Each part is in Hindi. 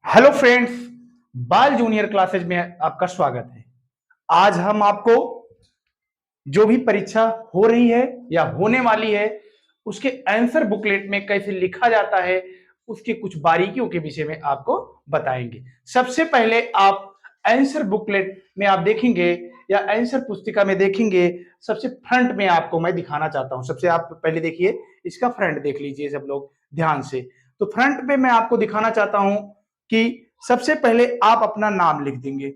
हेलो फ्रेंड्स, बाल जूनियर क्लासेज में आपका स्वागत है। आज हम आपको जो भी परीक्षा हो रही है या होने वाली है उसके आंसर बुकलेट में कैसे लिखा जाता है उसकी कुछ बारीकियों के विषय में आपको बताएंगे। सबसे पहले आप आंसर बुकलेट में आप देखेंगे या आंसर पुस्तिका में देखेंगे, सबसे फ्रंट में आपको मैं दिखाना चाहता हूं। सबसे आप पहले देखिए, इसका फ्रंट देख लीजिए सब लोग ध्यान से। तो फ्रंट पे मैं आपको दिखाना चाहता हूं कि सबसे पहले आप अपना नाम लिख देंगे,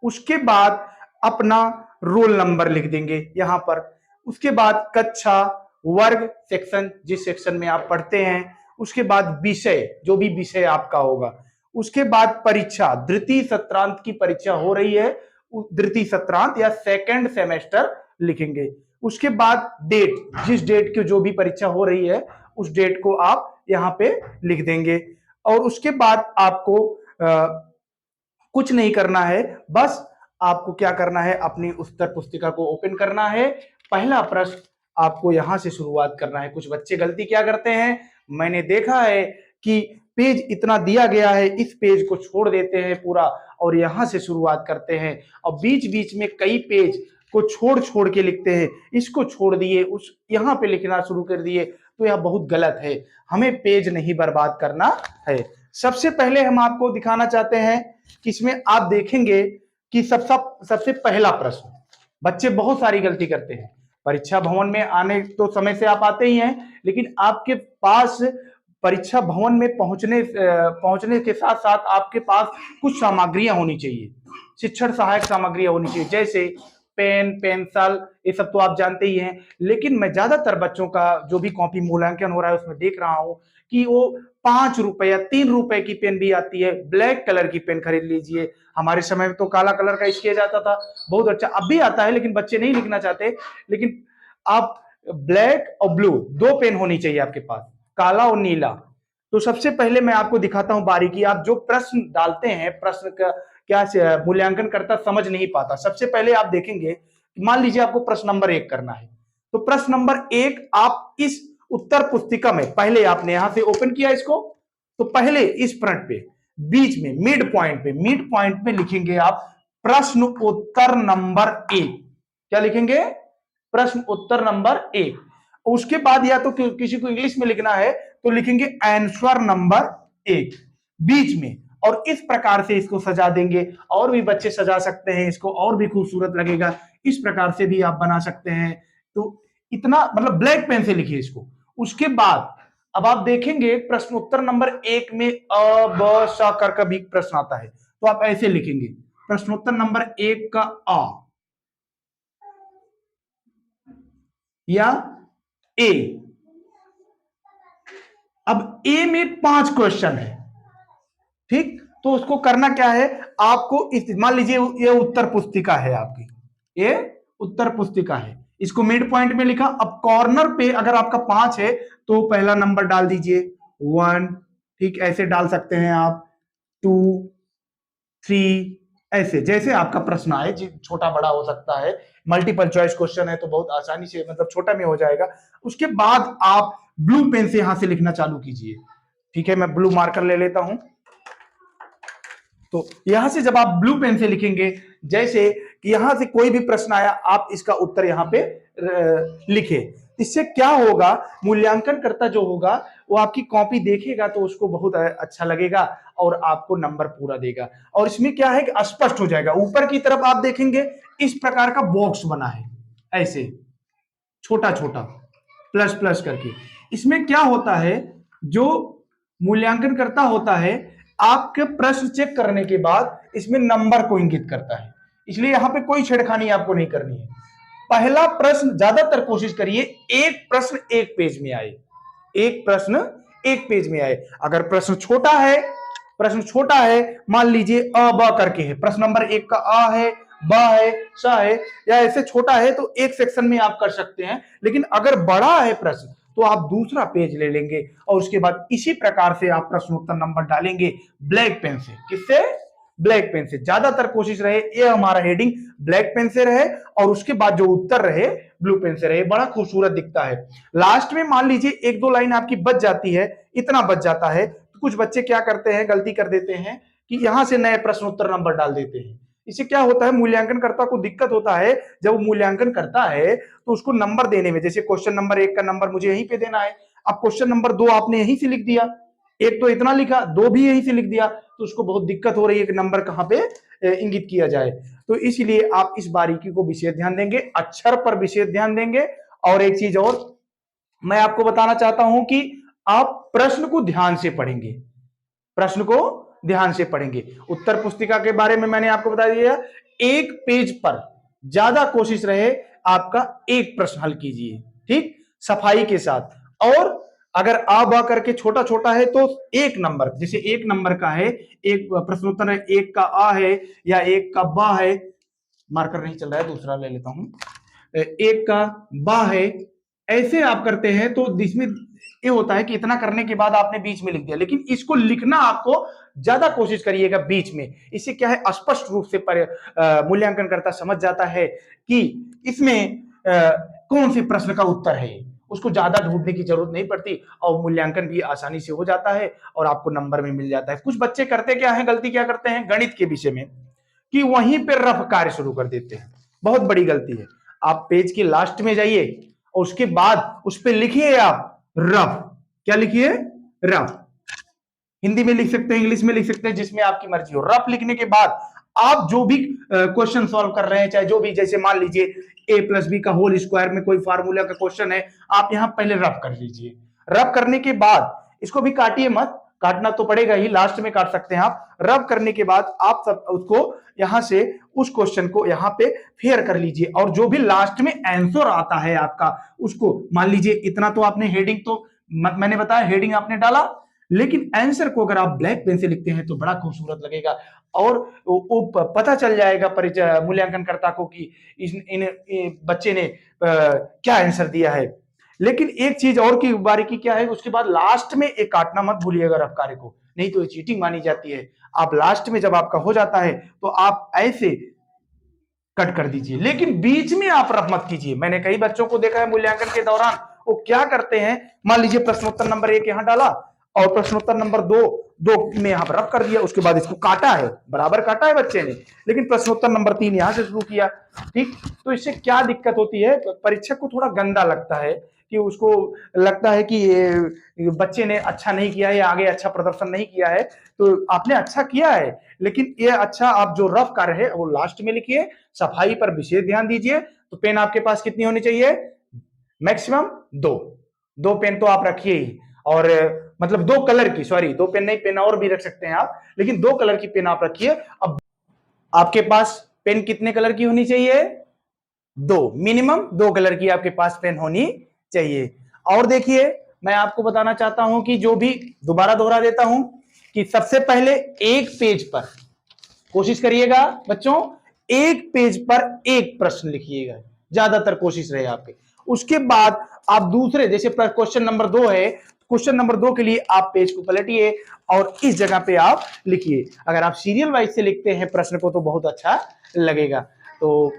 उसके बाद अपना रोल नंबर लिख देंगे यहां पर, उसके बाद कक्षा, वर्ग, सेक्शन जिस सेक्शन में आप पढ़ते हैं, उसके बाद विषय जो भी विषय आपका होगा, उसके बाद परीक्षा, द्वितीय सत्रांत की परीक्षा हो रही है, द्वितीय सत्रांत या सेकंड सेमेस्टर लिखेंगे। उसके बाद डेट, जिस डेट की जो भी परीक्षा हो रही है उस डेट को आप यहां पे लिख देंगे। और उसके बाद आपको कुछ नहीं करना है, बस आपको क्या करना है, अपनी उत्तर पुस्तिका को ओपन करना है। पहला प्रश्न आपको यहां से शुरुआत करना है। कुछ बच्चे गलती क्या करते हैं, मैंने देखा है कि पेज इतना दिया गया है, इस पेज को छोड़ देते हैं पूरा और यहां से शुरुआत करते हैं और बीच बीच में कई पेज को छोड़ छोड़ के लिखते हैं, इसको छोड़ दिए उस यहां पे लिखना शुरू कर दिए, तो यह बहुत गलत है। हमें पेज नहीं बर्बाद करना है। सबसे पहले हम आपको दिखाना चाहते हैं कि इसमें आप देखेंगे कि सबसे पहला प्रश्न, बच्चे बहुत सारी गलती करते हैं। परीक्षा भवन में आने तो समय से आप आते ही हैं, लेकिन आपके पास परीक्षा भवन में पहुंचने के साथ साथ आपके पास कुछ सामग्रियां होनी चाहिए, शिक्षण सहायक सामग्रियां होनी चाहिए, जैसे पेन, पेंसिल, ये सब तो आप जानते ही हैं। लेकिन मैं ज्यादातर बच्चों का जो भी कॉपी मूल्यांकन हो रहा है उसमें देख रहा हूं कि वो 5 रुपए या 3 रुपए की पेन भी आती है। ब्लैक कलर की पेन खरीद लीजिए। हमारे समय में तो काला कलर का किया जाता था, बहुत अच्छा, अब भी आता है लेकिन बच्चे नहीं लिखना चाहते। लेकिन आप ब्लैक और ब्लू दो पेन होनी चाहिए आपके पास, काला और नीला। तो सबसे पहले मैं आपको दिखाता हूं बारीकी। आप जो प्रश्न डालते हैं, प्रश्न का क्या मूल्यांकन करता समझ नहीं पाता। सबसे पहले आप देखेंगे, मान लीजिए आपको प्रश्न नंबर 1 करना है, तो प्रश्न नंबर 1 आप इस उत्तर पुस्तिका में पहले आपने यहां से ओपन किया इसको, तो पहले इस फ्रंट पे बीच में मिड पॉइंट पे लिखेंगे आप प्रश्न उत्तर नंबर 1। क्या लिखेंगे? प्रश्न उत्तर नंबर 1। उसके बाद या तो किसी को इंग्लिश में लिखना है तो लिखेंगे आंसर नंबर 1 बीच में, और इस प्रकार से इसको सजा देंगे। और भी बच्चे सजा सकते हैं इसको, और भी खूबसूरत लगेगा, इस प्रकार से भी आप बना सकते हैं। तो इतना मतलब ब्लैक पेन से लिखिए इसको। उसके बाद अब आप देखेंगे प्रश्न उत्तर नंबर 1 में अ ब स कर का भी प्रश्न आता है, तो आप ऐसे लिखेंगे प्रश्न उत्तर नंबर 1 का अ या ए। अब ए में 5 क्वेश्चन है, ठीक, तो उसको करना क्या है आपको, मान लीजिए ये उत्तर पुस्तिका है आपकी, ये उत्तर पुस्तिका है, इसको मिड पॉइंट में लिखा। अब कॉर्नर पे अगर आपका 5 है तो पहला नंबर डाल दीजिए 1, ठीक, ऐसे डाल सकते हैं आप 2, 3, ऐसे जैसे आपका प्रश्न आए, छोटा बड़ा हो सकता है। मल्टीपल चॉइस क्वेश्चन है तो बहुत आसानी से मतलब छोटा में हो जाएगा। उसके बाद आप ब्लू पेन से यहां से लिखना चालू कीजिए, ठीक है, मैं ब्लू मार्कर ले लेता हूं। तो यहां से जब आप ब्लू पेन से लिखेंगे, जैसे कि यहां से कोई भी प्रश्न आया आप इसका उत्तर यहां पे लिखे। इससे क्या होगा, मूल्यांकन करता जो होगा वो आपकी कॉपी देखेगा तो उसको बहुत अच्छा लगेगा और आपको नंबर पूरा देगा। और इसमें क्या है कि स्पष्ट हो जाएगा। ऊपर की तरफ आप देखेंगे इस प्रकार का बॉक्स बना है, ऐसे छोटा छोटा प्लस प्लस करके। इसमें क्या होता है, जो मूल्यांकन करता होता है आपके प्रश्न चेक करने के बाद इसमें नंबर को इंगित करता है, इसलिए यहां पे कोई छेड़खानी आपको नहीं करनी है। पहला प्रश्न ज्यादातर कोशिश करिए एक प्रश्न एक पेज में आए, एक प्रश्न एक पेज में आए। अगर प्रश्न छोटा है, मान लीजिए अ ब करके है, प्रश्न नंबर 1 का अ है, ब है, स है, या ऐसे छोटा है तो एक सेक्शन में आप कर सकते हैं। लेकिन अगर बड़ा है प्रश्न तो आप दूसरा पेज ले लेंगे और उसके बाद इसी प्रकार से आप प्रश्न उत्तर नंबर डालेंगे ब्लैक पेन से। किससे? ब्लैक पेन से। ज्यादातर कोशिश रहे ये हमारा हेडिंग ब्लैक पेन से रहे और उसके बाद जो उत्तर रहे ब्लू पेन से रहे, बड़ा खूबसूरत दिखता है। लास्ट में मान लीजिए 1-2 लाइन आपकी बच जाती है, इतना बच जाता है, तो कुछ बच्चे क्या करते हैं, गलती कर देते हैं कि यहां से नए प्रश्न उत्तर नंबर डाल देते हैं। इससे क्या होता है, मूल्यांकनकर्ता को दिक्कत होता है। जब वो मूल्यांकन करता है तो उसको नंबर देने में, जैसे क्वेश्चन नंबर 1 का नंबर मुझे यहीं पे देना है, अब क्वेश्चन नंबर 2 आपने यहीं से लिख दिया, एक तो इतना लिखा, 2 भी यहीं से लिख दिया, तो उसको बहुत दिक्कत हो रही है कि नंबर कहां पे इंगित किया जाए। तो इसलिए आप इस बारीकी को विशेष ध्यान देंगे, अक्षर पर विशेष ध्यान देंगे। और एक चीज और मैं आपको बताना चाहता हूं कि आप प्रश्न को ध्यान से पढ़ेंगे, प्रश्न को ध्यान से पढ़ेंगे। उत्तर पुस्तिका के बारे में मैंने आपको बता दिया, एक पेज पर ज्यादा कोशिश रहे आपका एक प्रश्न हल कीजिए, ठीक, सफाई के साथ। और अगर आ बा करके छोटा छोटा है तो एक नंबर, जैसे एक नंबर का है, एक प्रश्नोत्तर है, एक का आ है या एक का बा है, मार्कर नहीं चल रहा है, दूसरा ले लेता हूं, एक का बा है, ऐसे आप करते हैं तो इसमें ये होता है कि इतना करने के बाद आपने बीच में लिख दिया, लेकिन इसको लिखना आपको ज्यादा कोशिश करिएगा बीच में। इससे क्या है, स्पष्ट रूप से मूल्यांकन करता समझ जाता है कि इसमें कौन से प्रश्न का उत्तर है, उसको ज्यादा ढूंढने की जरूरत नहीं पड़ती और मूल्यांकन भी आसानी से हो जाता है और आपको नंबर में मिल जाता है। कुछ बच्चे करते क्या है, गलती क्या करते हैं गणित के विषय में, कि वहीं पर रफ कार्य शुरू कर देते हैं, बहुत बड़ी गलती है। आप पेज के लास्ट में जाइए और उसके बाद उस पर लिखिए आप रफ, क्या लिखिए, रफ। हिंदी में लिख सकते हैं, इंग्लिश में लिख सकते हैं, जिसमें आपकी मर्जी हो। रफ लिखने के बाद आप जो भी क्वेश्चन सॉल्व कर रहे हैं, चाहे जो भी, जैसे मान लीजिए a+b का होल स्क्वायर में कोई फार्मूला का क्वेश्चन है, आप यहां पहले रफ कर लीजिए। रफ करने के बाद इसको भी काटिए मत, काटना तो पड़ेगा ही, लास्ट में काट सकते हैं आप। रफ करने के बाद आप सब उसको यहां से उस क्वेश्चन को यहां पे फेयर कर लीजिए और जो भी लास्ट में आंसर आता है आपका, उसको मान लीजिए इतना तो आपने हेडिंग तो मैंने बताया हेडिंग आपने डाला, लेकिन आंसर को अगर आप ब्लैक पेन से लिखते हैं तो बड़ा खूबसूरत लगेगा और वो पता चल जाएगा मूल्यांकनकर्ता को कि इन बच्चे ने क्या आंसर दिया है। लेकिन एक चीज और की बारीकी क्या है, उसके बाद लास्ट में एक काटना मत भूलिएगा रफ कार्य को, नहीं तो ये चीटिंग मानी जाती है। आप लास्ट में जब आपका हो जाता है तो आप ऐसे कट कर दीजिए, लेकिन बीच में आप रफ मत कीजिए। मैंने कई बच्चों को देखा है मूल्यांकन के दौरान, वो क्या करते हैं, मान लीजिए प्रश्नोत्तर नंबर 1 यहां डाला और प्रश्नोत्तर नंबर 2 में यहां पर रफ कर दिया, उसके बाद इसको काटा है, बराबर काटा है बच्चे ने, लेकिन प्रश्नोत्तर नंबर 3 यहां से शुरू किया, ठीक। तो इससे क्या दिक्कत होती है, परीक्षक को थोड़ा गंदा लगता है कि उसको लगता है कि ये बच्चे ने अच्छा नहीं किया है या आगे अच्छा प्रदर्शन नहीं किया है। तो आपने अच्छा किया है, लेकिन ये अच्छा आप जो रफ कार्य है वो लास्ट में लिखिए, सफाई पर विशेष ध्यान दीजिए। तो पेन आपके पास कितनी होनी चाहिए, मैक्सिमम 2 पेन तो आप रखिए ही, और मतलब 2 कलर की, सॉरी 2 पेन नहीं, पेन और भी रख सकते हैं आप, लेकिन 2 कलर की पेन आप रखिए। अब आपके पास पेन कितने कलर की होनी चाहिए, 2, मिनिमम 2 कलर की आपके पास पेन होनी चाहिए। और देखिए मैं आपको बताना चाहता हूं कि जो भी, दोबारा दोहरा देता हूं कि सबसे पहले एक पेज पर कोशिश करिएगा बच्चों, एक पेज पर एक प्रश्न लिखिएगा, ज्यादातर कोशिश रहे आपके। उसके बाद आप दूसरे, जैसे क्वेश्चन नंबर 2 है, क्वेश्चन नंबर 2 के लिए आप पेज को पलटिए और इस जगह पे आप लिखिए। अगर आप सीरियल वाइज से लिखते हैं प्रश्न को तो बहुत अच्छा लगेगा। तो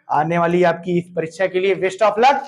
आने वाली आपकी इस परीक्षा के लिए बेस्ट ऑफ लक।